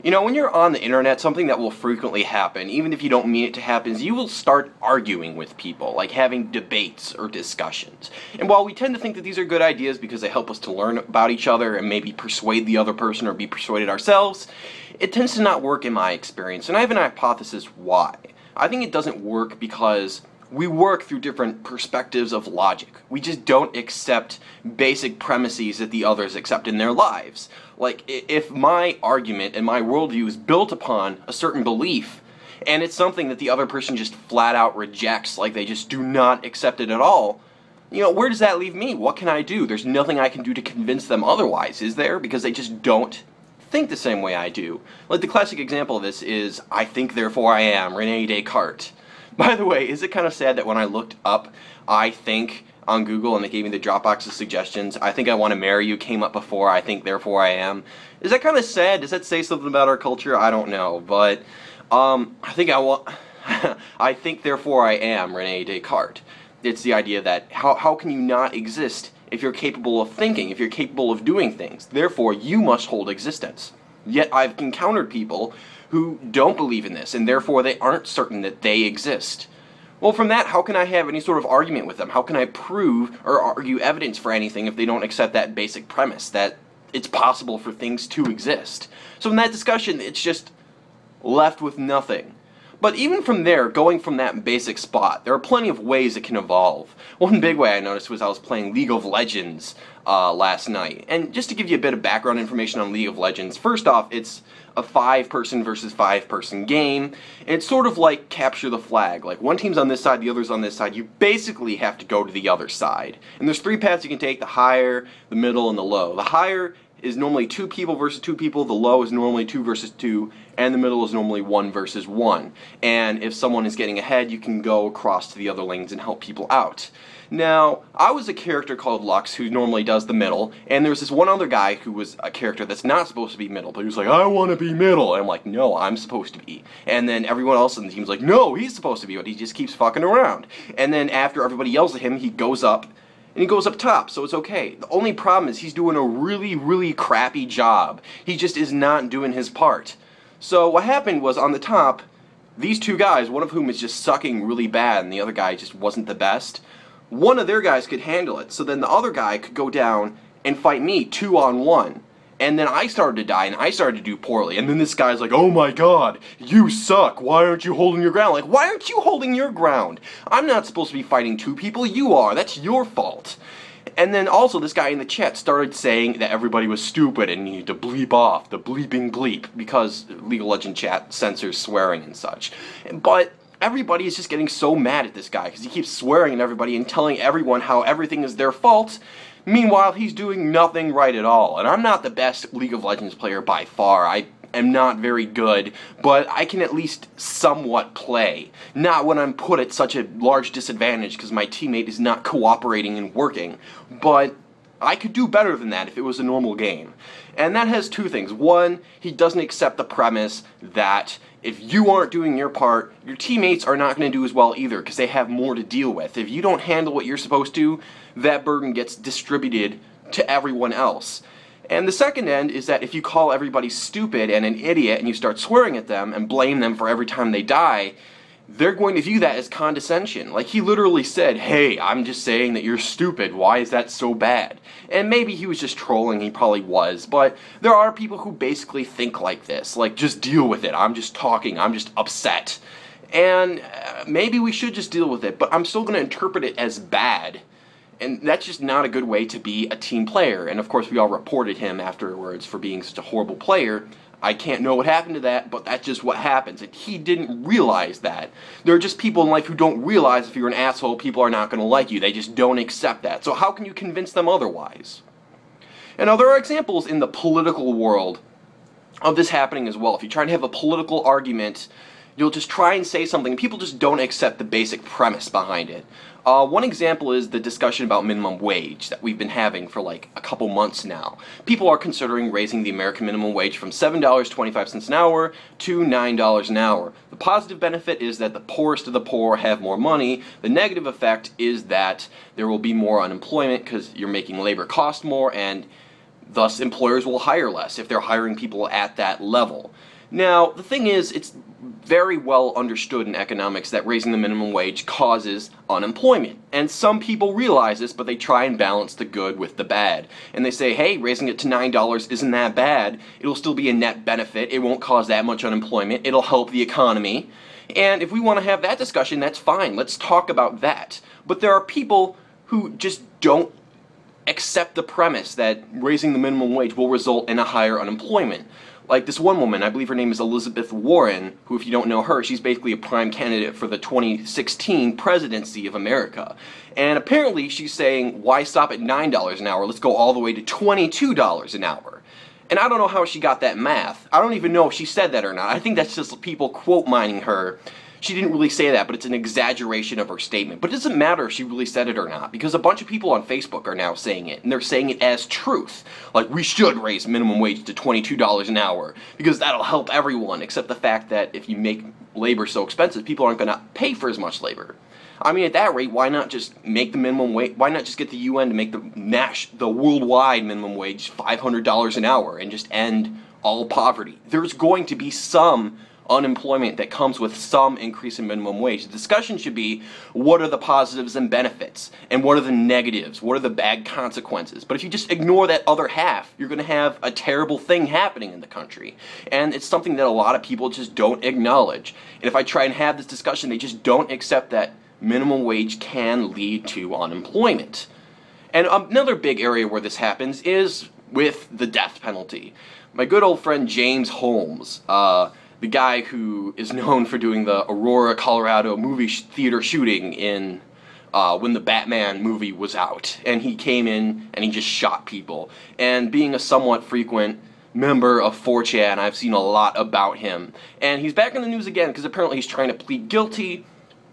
You know, when you're on the internet, something that will frequently happen, even if you don't mean it to happen, is you will start arguing with people, like having debates or discussions. And while we tend to think that these are good ideas because they help us to learn about each other and maybe persuade the other person or be persuaded ourselves, it tends to not work in my experience, and I have an hypothesis why. I think it doesn't work because we work through different perspectives of logic. We just don't accept basic premises that the others accept in their lives. Like, if my argument and my worldview is built upon a certain belief, and it's something that the other person just flat out rejects, like they just do not accept it at all, you know, where does that leave me? What can I do? There's nothing I can do to convince them otherwise, is there? Because they just don't think the same way I do. Like, the classic example of this is, I think therefore I am, Rene Descartes. By the way, is it kind of sad that when I looked up I think on Google and they gave me the Dropbox of suggestions, I think I want to marry you came up before I think therefore I am? Is that kind of sad? Does that say something about our culture? I don't know, but I think I want I think therefore I am Rene Descartes. It's the idea that how can you not exist if you're capable of thinking, if you're capable of doing things? Therefore, you must hold existence. Yet I've encountered people who don't believe in this, and therefore they aren't certain that they exist. Well, from that, how can I have any sort of argument with them? How can I prove or argue evidence for anything if they don't accept that basic premise, that it's possible for things to exist? So in that discussion, it's just left with nothing. But even from there, going from that basic spot, there are plenty of ways it can evolve. One big way I noticed was I was playing League of Legends last night. And just to give you a bit of background information on League of Legends, first off, it's a 5-person versus 5-person game. And it's sort of like capture the flag. Like, one team's on this side, the other's on this side. You basically have to go to the other side. And there's 3 paths you can take: the higher, the middle, and the low. The higher is normally 2 people versus 2 people, the low is normally 2 versus 2, and the middle is normally 1 versus 1. And if someone is getting ahead, you can go across to the other lanes and help people out. Now, I was a character called Lux who normally does the middle, and there's this one other guy who was a character that's not supposed to be middle, but he was like, I want to be middle, and I'm like, no, I'm supposed to be. And then everyone else in the team's like, no, he's supposed to be, but he just keeps fucking around. And then after everybody yells at him, he goes up, and he goes up top, so it's okay. The only problem is he's doing a really, really crappy job. He just is not doing his part. So what happened was, on the top, these 2 guys, one of whom is just sucking really bad and the other guy just wasn't the best, one of their guys could handle it. So then the other guy could go down and fight me 2-on-1. And then I started to die, and I started to do poorly. And then this guy's like, oh my god, you suck. Why aren't you holding your ground? Like, why aren't you holding your ground? I'm not supposed to be fighting 2 people. You are. That's your fault. And then also this guy in the chat started saying that everybody was stupid and needed to bleep off the bleeping bleep because League of Legends chat censors swearing and such. But everybody is just getting so mad at this guy because he keeps swearing at everybody and telling everyone how everything is their fault. Meanwhile, he's doing nothing right at all. And I'm not the best League of Legends player by far. I am not very good, but I can at least somewhat play. Not when I'm put at such a large disadvantage because my teammate is not cooperating and working. But I could do better than that if it was a normal game. And that has 2 things. One, he doesn't accept the premise that if you aren't doing your part, your teammates are not going to do as well either because they have more to deal with. If you don't handle what you're supposed to, that burden gets distributed to everyone else. And the second end is that if you call everybody stupid and an idiot and you start swearing at them and blame them for every time they die, they're going to view that as condescension. Like, he literally said, hey, I'm just saying that you're stupid. Why is that so bad? And maybe he was just trolling. He probably was. But there are people who basically think like this. Like, just deal with it. I'm just talking. I'm just upset. And maybe we should just deal with it. But I'm still going to interpret it as bad. And that's just not a good way to be a team player. And of course, we all reported him afterwards for being such a horrible player. I can't know what happened to that, but that's just what happens. And he didn't realize that. There are just people in life who don't realize if you're an asshole, people are not going to like you. They just don't accept that. So how can you convince them otherwise? And now there are examples in the political world of this happening as well. If you try to have a political argument, you'll just try and say something, and people just don't accept the basic premise behind it. One example is the discussion about minimum wage that we've been having for like a couple months now. People are considering raising the American minimum wage from $7.25 an hour to $9 an hour. The positive benefit is that the poorest of the poor have more money. The negative effect is that there will be more unemployment because you're making labor cost more, and Thus, employers will hire less if they're hiring people at that level. Now, the thing is, it's very well understood in economics that raising the minimum wage causes unemployment. And some people realize this, but they try and balance the good with the bad. And they say, hey, raising it to $9 isn't that bad. It'll still be a net benefit. It won't cause that much unemployment. It'll help the economy. And if we want to have that discussion, that's fine. Let's talk about that. But there are people who just don't accept the premise that raising the minimum wage will result in a higher unemployment. Like this one woman, I believe her name is Elizabeth Warren, who, if you don't know her, she's basically a prime candidate for the 2016 presidency of America. And apparently she's saying, why stop at $9 an hour? Let's go all the way to $22 an hour. And I don't know how she got that math. I don't even know if she said that or not. I think that's just people quote mining her. She didn't really say that, but it's an exaggeration of her statement. But it doesn't matter if she really said it or not, because a bunch of people on Facebook are now saying it, and they're saying it as truth. Like, we should raise minimum wage to $22 an hour, because that'll help everyone, except the fact that if you make labor so expensive, people aren't going to pay for as much labor. I mean, at that rate, why not just make the minimum wage, why not just get the UN to make the worldwide minimum wage $500 an hour and just end all poverty? There's going to be some unemployment that comes with some increase in minimum wage. The discussion should be, what are the positives and benefits, and what are the negatives, what are the bad consequences? But if you just ignore that other half, you're going to have a terrible thing happening in the country. And it's something that a lot of people just don't acknowledge. And if I try and have this discussion, they just don't accept that minimum wage can lead to unemployment. And another big area where this happens is with the death penalty. My good old friend James Holmes, the guy who is known for doing the Aurora, Colorado movie theater shooting in when the Batman movie was out. And he came in and he just shot people. And being a somewhat frequent member of 4chan, I've seen a lot about him. And he's back in the news again because apparently he's trying to plead guilty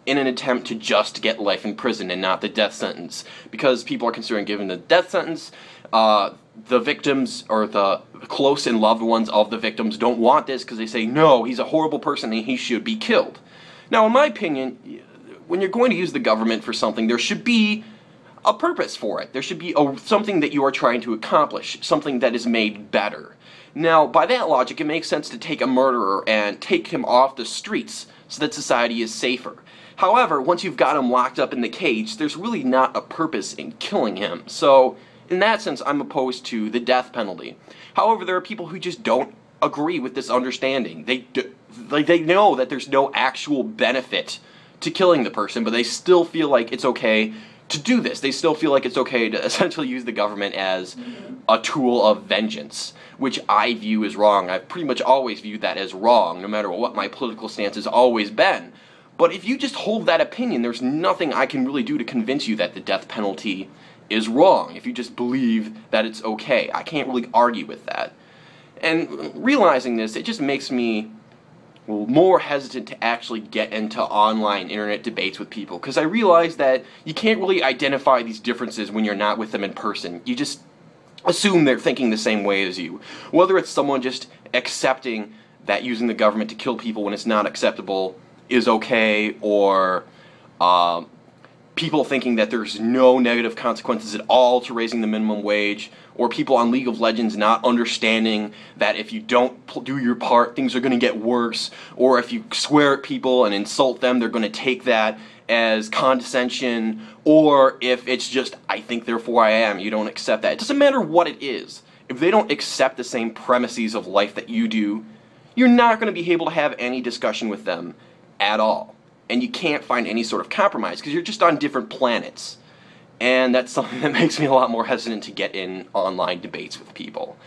in an attempt to just get life in prison and not the death sentence. Because people are considering giving the death sentence, the victims or the close and loved ones of the victims don't want this because they say, no, he's a horrible person and he should be killed. Now, in my opinion, when you're going to use the government for something, there should be a purpose for it. There should be something that you are trying to accomplish, something that is made better. Now, by that logic, it makes sense to take a murderer and take him off the streets so that society is safer. However, once you've got him locked up in the cage, there's really not a purpose in killing him. So, in that sense, I'm opposed to the death penalty. However, there are people who just don't agree with this understanding. They know that there's no actual benefit to killing the person, but they still feel like it's okay to do this. They still feel like it's okay to essentially use the government as a tool of vengeance, which I view as wrong. I've pretty much always viewed that as wrong, no matter what my political stance has always been. But if you just hold that opinion, there's nothing I can really do to convince you that the death penalty is wrong. If you just believe that it's okay, I can't really argue with that. And realizing this, it just makes me more hesitant to actually get into online internet debates with people, because I realize that you can't really identify these differences when you're not with them in person. You just assume they're thinking the same way as you. Whether it's someone just accepting that using the government to kill people when it's not acceptable is okay, or people thinking that there's no negative consequences at all to raising the minimum wage, or people on League of Legends not understanding that if you don't do your part, things are going to get worse, or if you swear at people and insult them, they're going to take that as condescension, or if it's just, I think therefore I am, you don't accept that. It doesn't matter what it is. If they don't accept the same premises of life that you do, you're not going to be able to have any discussion with them at all. And you can't find any sort of compromise because you're just on different planets. And that's something that makes me a lot more hesitant to get in online debates with people.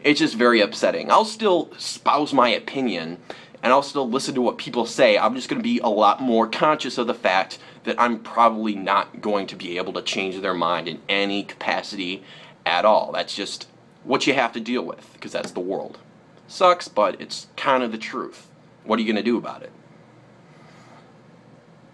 It's just very upsetting. I'll still espouse my opinion, and I'll still listen to what people say. I'm just going to be a lot more conscious of the fact that I'm probably not going to be able to change their mind in any capacity at all. That's just what you have to deal with, because that's the world. Sucks, but it's kind of the truth. What are you going to do about it?